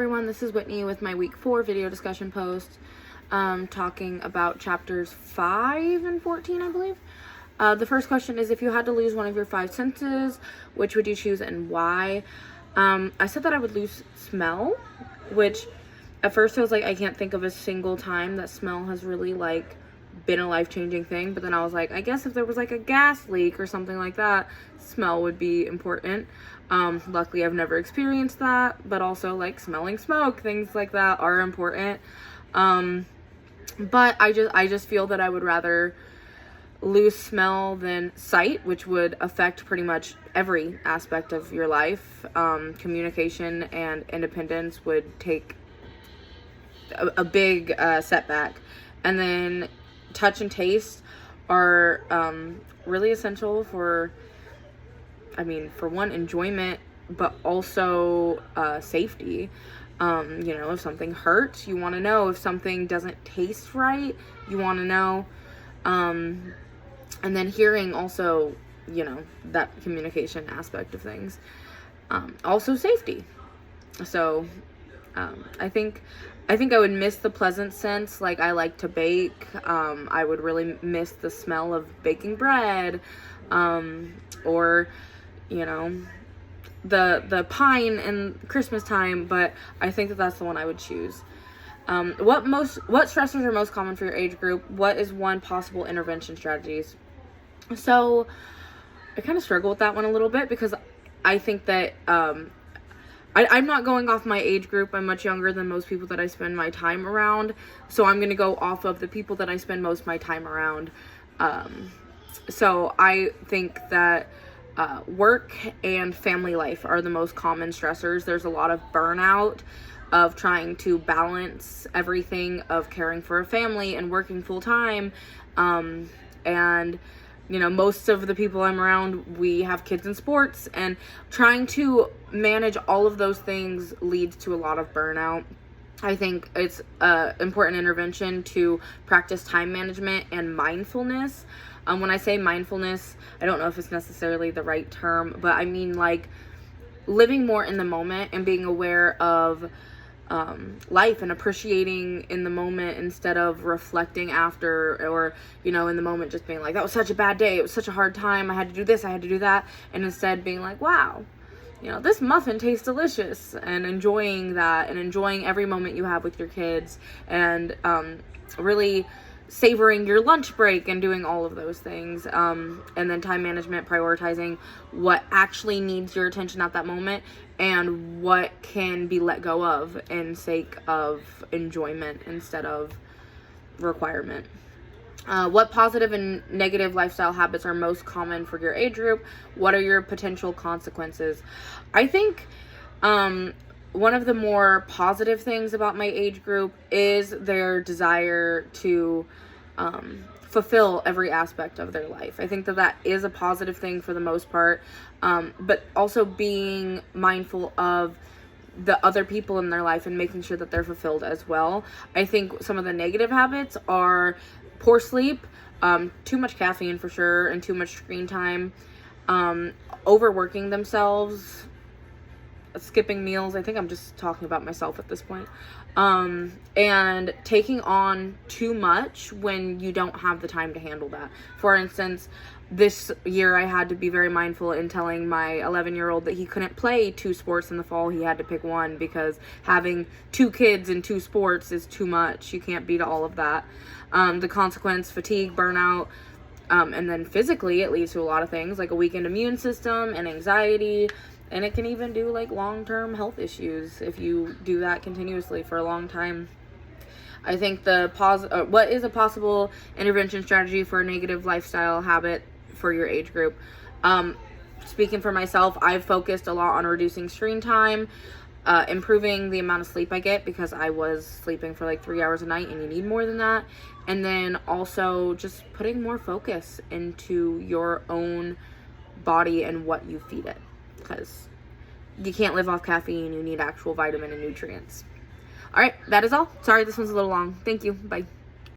everyone, this is Whitney with my week 4 video discussion post talking about chapters 5 and 14, I believe. The first question is, if you had to lose one of your 5 senses, which would you choose and why? I said that I would lose smell, which at first I was like, I can't think of a single time that smell has really like been a life-changing thing, but then I was like, I guess if there was like a gas leak or something like that, smell would be important. Luckily I've never experienced that, but also like smelling smoke, things like that are important. But I just feel that I would rather lose smell than sight, which would affect pretty much every aspect of your life. Communication and independence would take a big setback. And then touch and taste are really essential for one, enjoyment, but also safety. If something hurts, you want to know. If something doesn't taste right, you want to know. And then hearing also, that communication aspect of things. Also safety. So I think I would miss the pleasant sense. Like, I like to bake. I would really miss the smell of baking bread, or the pine in Christmas time. But I think that that's the one I would choose. What stressors are most common for your age group? What is one possible intervention strategies? So I kind of struggle with that one a little bit, because I think that I'm not going off my age group. I'm much younger than most people that I spend my time around. So I'm going to go off of the people that I spend most of my time around. So I think that work and family life are the most common stressors. There's a lot of burnout of trying to balance everything, of caring for a family and working full time. And most of the people I'm around, we have kids in sports, and trying to manage all of those things leads to a lot of burnout. I think it's important intervention to practice time management and mindfulness. When I say mindfulness, I don't know if it's necessarily the right term, but I mean like living more in the moment and being aware of life and appreciating in the moment instead of reflecting after, or in the moment just being like, that was such a bad day, it was such a hard time, I had to do this, I had to do that, and instead being like, wow, this muffin tastes delicious, and enjoying that and enjoying every moment you have with your kids, and really savoring your lunch break and doing all of those things. And then time management, prioritizing what actually needs your attention at that moment and what can be let go of in sake of enjoyment instead of requirement. What positive and negative lifestyle habits are most common for your age group? What are your potential consequences? I think one of the more positive things about my age group is their desire to fulfill every aspect of their life. I think that is a positive thing for the most part, but also being mindful of the other people in their life and making sure that they're fulfilled as well. I think some of the negative habits are poor sleep, too much caffeine for sure, and too much screen time, overworking themselves, skipping meals. I think I'm just talking about myself at this point. And taking on too much when you don't have the time to handle that. For instance, this year I had to be very mindful in telling my 11-year-old that he couldn't play 2 sports in the fall. He had to pick one, because having 2 kids and 2 sports is too much. You can't beat all of that. The consequence, fatigue, burnout, and then physically it leads to a lot of things like a weakened immune system and anxiety. And it can even do like long-term health issues if you do that continuously for a long time. I think what is a possible intervention strategy for a negative lifestyle habit for your age group? Speaking for myself, I've focused a lot on reducing screen time, improving the amount of sleep I get, because I was sleeping for like 3 hours a night and you need more than that. And then also just putting more focus into your own body and what you feed it, because you can't live off caffeine. You need actual vitamin and nutrients. All right, that is all. Sorry, this one's a little long. Thank you. Bye.